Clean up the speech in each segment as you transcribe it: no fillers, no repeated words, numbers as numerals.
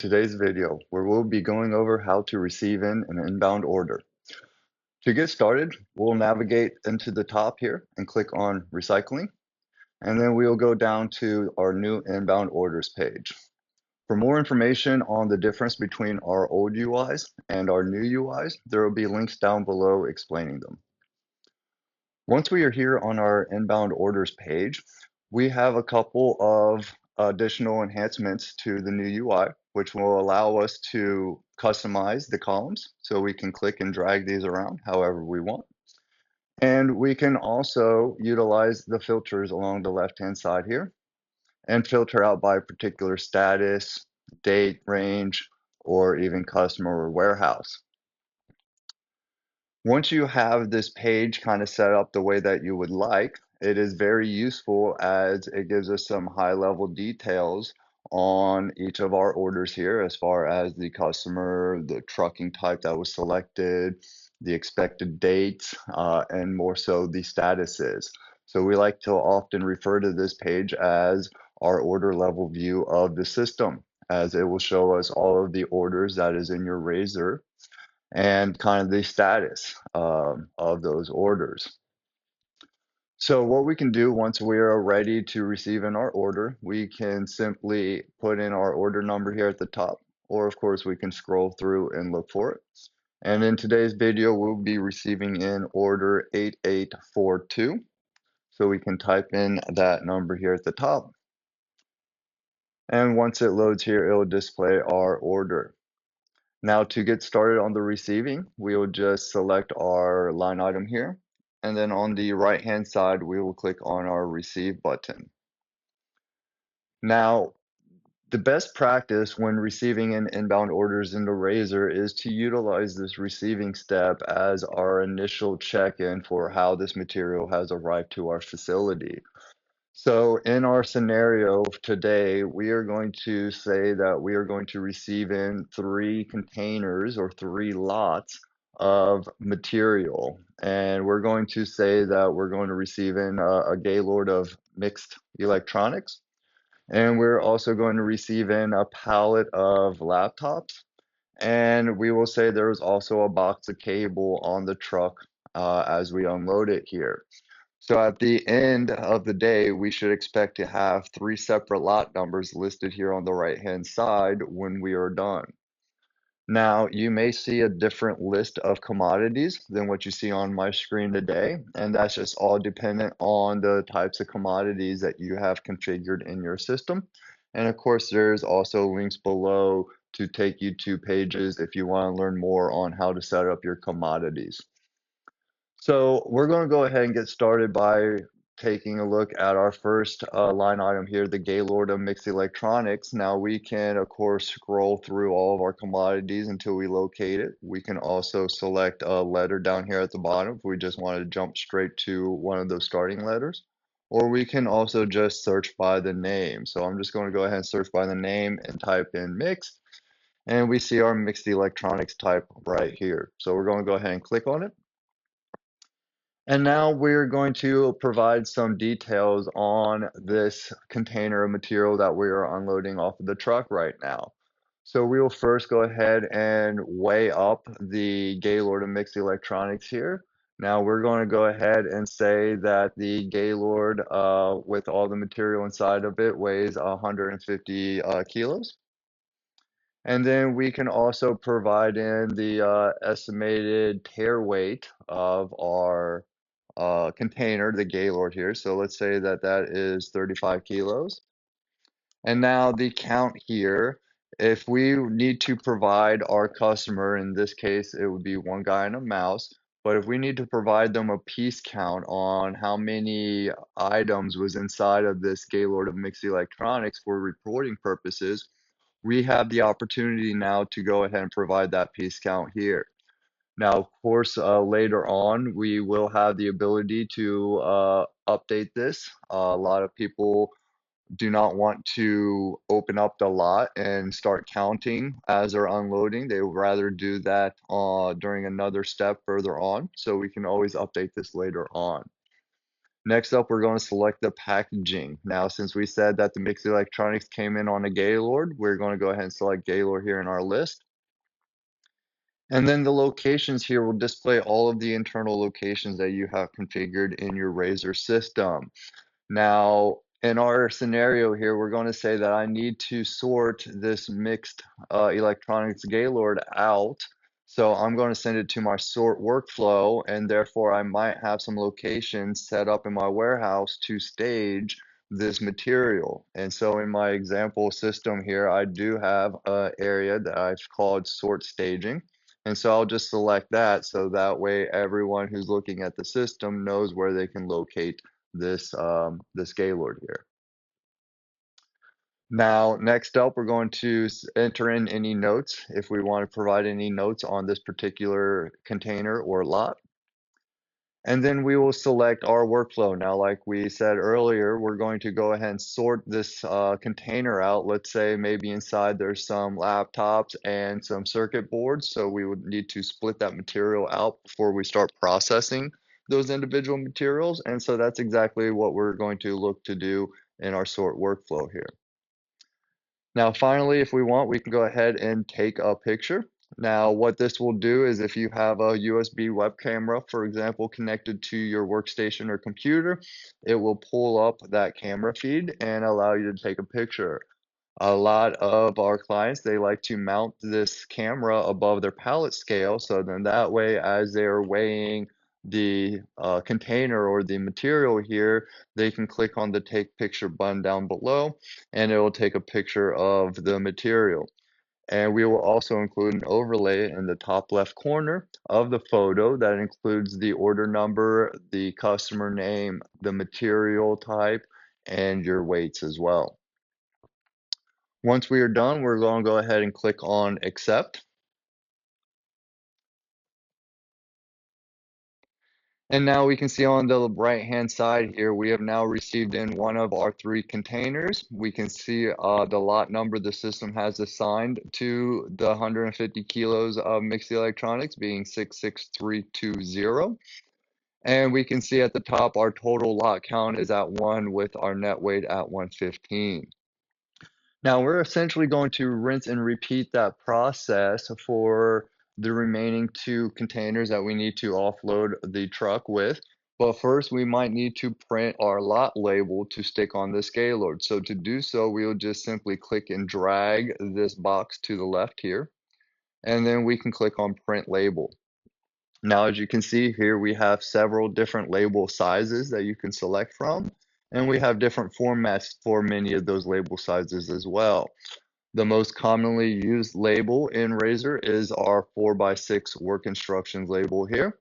Today's video where we'll be going over how to receive in an inbound order. To get started, we'll navigate into the top here and click on recycling, and then we'll go down to our new inbound orders page. For more information on the difference between our old UIs and our new UIs, there will be links down below explaining them. Once we are here on our inbound orders page, we have a couple of additional enhancements to the new UI, which will allow us to customize the columns. So we can click and drag these around however we want. And we can also utilize the filters along the left-hand side here and filter out by particular status, date, range, or even customer or warehouse. Once you have this page kind of set up the way that you would like, it is very useful as it gives us some high level details on each of our orders here as far as the customer, the trucking type that was selected, the expected dates, and more so the statuses. So we like to often refer to this page as our order level view of the system, as it will show us all of the orders that is in your Razor and kind of the status of those orders. So what we can do once we are ready to receive in our order, we can simply put in our order number here at the top, or of course we can scroll through and look for it. And in today's video, we'll be receiving in order 8842. So we can type in that number here at the top. And once it loads here, it will display our order. Now to get started on the receiving, we will just select our line item here. And then on the right hand side, we will click on our receive button. Now, the best practice when receiving in inbound orders into Razor is to utilize this receiving step as our initial check-in for how this material has arrived to our facility. So in our scenario today, we are going to say that we are going to receive in 3 containers or 3 lots of material. And we're going to say that we're going to receive in a gaylord of mixed electronics. And we're also going to receive in a pallet of laptops. And we will say there's also a box of cable on the truck as we unload it here. So at the end of the day, we should expect to have 3 separate lot numbers listed here on the right-hand side when we are done. Now, you may see a different list of commodities than what you see on my screen today, and that's just all dependent on the types of commodities that you have configured in your system. And of course, there's also links below to take you to pages if you want to learn more on how to set up your commodities. So we're going to go ahead and get started by taking a look at our first line item here, the Gaylord of Mixed Electronics. Now we can, of course, scroll through all of our commodities until we locate it. We can also select a letter down here at the bottom if we just want to jump straight to one of those starting letters. Or we can also just search by the name. So I'm just going to go ahead and search by the name and type in mixed. And we see our mixed electronics type right here. So we're going to go ahead and click on it. And now we're going to provide some details on this container of material that we are unloading off of the truck right now. So we will first go ahead and weigh up the Gaylord of Mixed Electronics here. Now we're going to go ahead and say that the Gaylord with all the material inside of it weighs 150 kilos. And then we can also provide in the estimated tear weight of our container, the Gaylord here. So let's say that that is 35 kilos. And now the count here, if we need to provide our customer, in this case, it would be one guy and a mouse, but if we need to provide them a piece count on how many items was inside of this Gaylord of Mixed Electronics for reporting purposes, we have the opportunity now to go ahead and provide that piece count here. Now, of course, later on, we will have the ability to update this. A lot of people do not want to open up the lot and start counting as they're unloading. They would rather do that during another step further on. So we can always update this later on. Next up, we're going to select the packaging. Now, since we said that the mixed electronics came in on a Gaylord, we're going to go ahead and select Gaylord here in our list. And then the locations here will display all of the internal locations that you have configured in your Razor system. Now, in our scenario here, we're going to say that I need to sort this mixed electronics Gaylord out. So I'm going to send it to my sort workflow, and therefore I might have some locations set up in my warehouse to stage this material. And so in my example system here, I do have an area that I've called sort staging. And so I'll just select that so that way everyone who's looking at the system knows where they can locate this Gaylord here. Now, next up, we're going to enter in any notes if we want to provide any notes on this particular container or lot. And then we will select our workflow. Now, like we said earlier, we're going to go ahead and sort this container out. Let's say maybe inside there's some laptops and some circuit boards. So we would need to split that material out before we start processing those individual materials. And so that's exactly what we're going to look to do in our sort workflow here. Now, finally, if we want, we can go ahead and take a picture. Now, what this will do is if you have a USB web camera, for example, connected to your workstation or computer, it will pull up that camera feed and allow you to take a picture. A lot of our clients, they like to mount this camera above their pallet scale, so then that way, as they're weighing the container or the material here, they can click on the take picture button down below, and it will take a picture of the material. And we will also include an overlay in the top left corner of the photo that includes the order number, the customer name, the material type, and your weights as well. Once we are done, we're going to go ahead and click on accept. And now we can see on the right-hand side here, we have now received in one of our 3 containers. We can see the lot number the system has assigned to the 150 kilos of mixed electronics being 66320. And we can see at the top our total lot count is at 1 with our net weight at 115. Now we're essentially going to rinse and repeat that process for the remaining 2 containers that we need to offload the truck with. But first, we might need to print our lot label to stick on the Gaylord. So to do so, we'll just simply click and drag this box to the left here, and then we can click on print label. Now, as you can see here, we have several different label sizes that you can select from, and we have different formats for many of those label sizes as well. The most commonly used label in Razor is our 4x6 work instructions label here.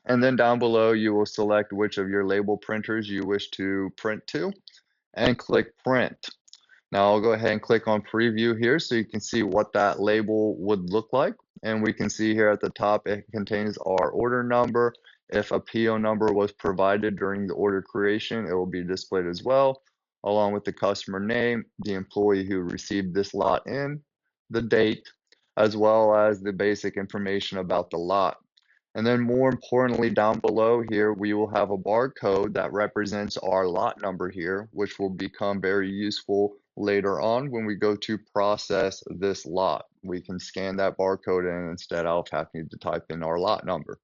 And then down below, you will select which of your label printers you wish to print to and click print. Now I'll go ahead and click on preview here so you can see what that label would look like. And we can see here at the top, it contains our order number. If a PO number was provided during the order creation, it will be displayed as well, along with the customer name, the employee who received this lot in, the date, as well as the basic information about the lot. And then more importantly, down below here, we will have a barcode that represents our lot number here, which will become very useful later on when we go to process this lot. We can scan that barcode in instead of having to type in our lot number.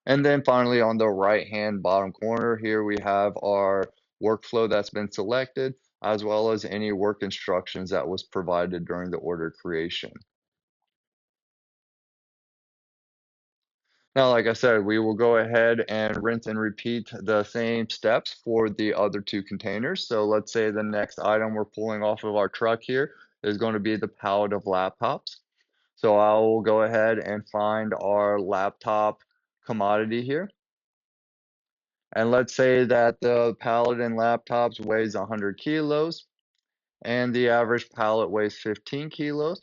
And then finally, on the right-hand bottom corner here, we have our workflow that's been selected, as well as any work instructions that was provided during the order creation. Now, like I said, we will go ahead and rinse and repeat the same steps for the other 2 containers. So let's say the next item we're pulling off of our truck here is going to be the pallet of laptops. So I will go ahead and find our laptop commodity here. And let's say that the pallet and laptops weighs 100 kilos and the average pallet weighs 15 kilos.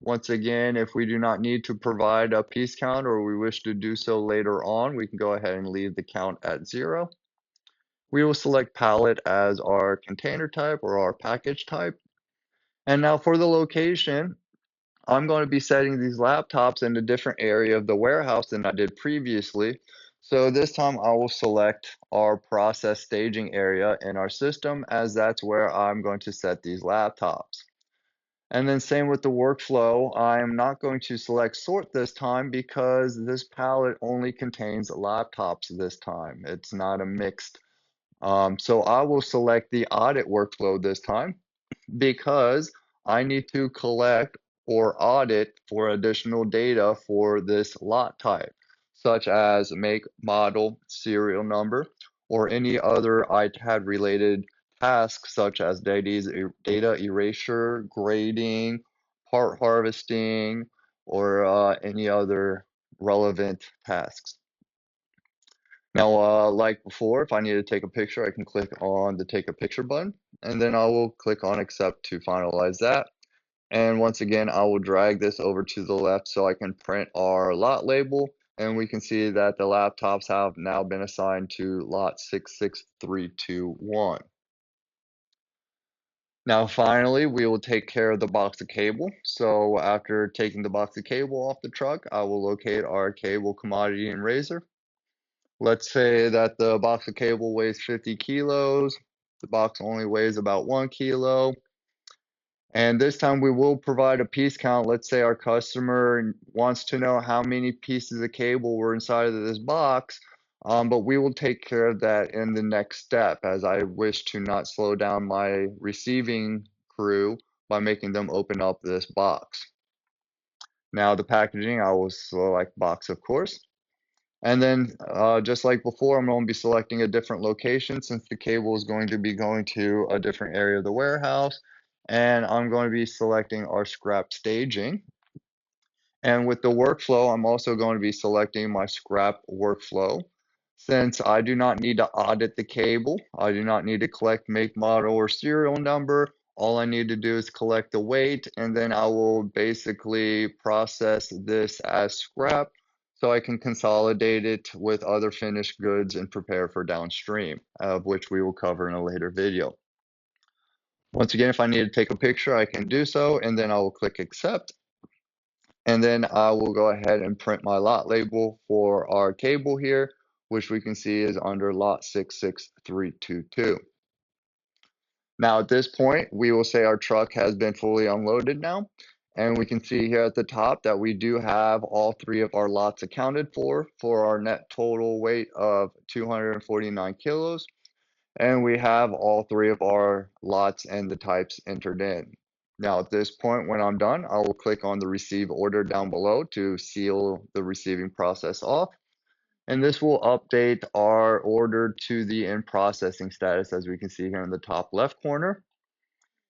Once again, if we do not need to provide a piece count or we wish to do so later on, we can go ahead and leave the count at 0. We will select pallet as our container type or our package type. And now for the location, I'm going to be setting these laptops in a different area of the warehouse than I did previously. So this time I will select our process staging area in our system, as that's where I'm going to set these laptops. And then same with the workflow, I'm not going to select sort this time because this palette only contains laptops this time. It's not a mixed. So I will select the audit workflow this time because I need to collect or audit for additional data for this lot type, such as make, model, serial number, or any other ITAD related tasks such as data erasure, grading, part harvesting, or any other relevant tasks. Now, like before, if I need to take a picture, I can click on the take a picture button, and then I will click on accept to finalize that. And once again, I will drag this over to the left so I can print our lot label, and we can see that the laptops have now been assigned to lot 66321. Now, finally, we will take care of the box of cable. So after taking the box of cable off the truck, I will locate our cable commodity in Razor. Let's say that the box of cable weighs 50 kilos. The box only weighs about 1 kilo. And this time we will provide a piece count. Let's say our customer wants to know how many pieces of cable were inside of this box, but we will take care of that in the next step, as I wish to not slow down my receiving crew by making them open up this box. Now the packaging, I will select box, of course. And then just like before, I'm going to be selecting a different location since the cable is going to be going to a different area of the warehouse. And I'm going to be selecting our scrap staging. And with the workflow, I'm also going to be selecting my scrap workflow. Since I do not need to audit the cable, I do not need to collect make, model, or serial number. All I need to do is collect the weight, and then I will basically process this as scrap so I can consolidate it with other finished goods and prepare for downstream, of which we will cover in a later video. Once again, if I need to take a picture, I can do so, and then I will click accept. And then I will go ahead and print my lot label for our cable here, which we can see is under lot 66322. Now at this point, we will say our truck has been fully unloaded now. And we can see here at the top that we do have all three of our lots accounted for our net total weight of 249 kilos. And we have all three of our lots and the types entered in. Now at this point, when I'm done, I will click on the receive order down below to seal the receiving process off. And this will update our order to the in processing status, as we can see here in the top left corner.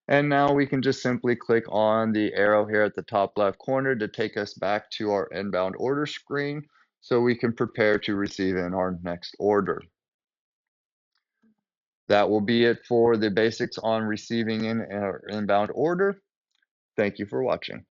And now we can just simply click on the arrow here at the top left corner to take us back to our inbound order screen so we can prepare to receive in our next order. That will be it for the basics on receiving in our inbound order. Thank you for watching.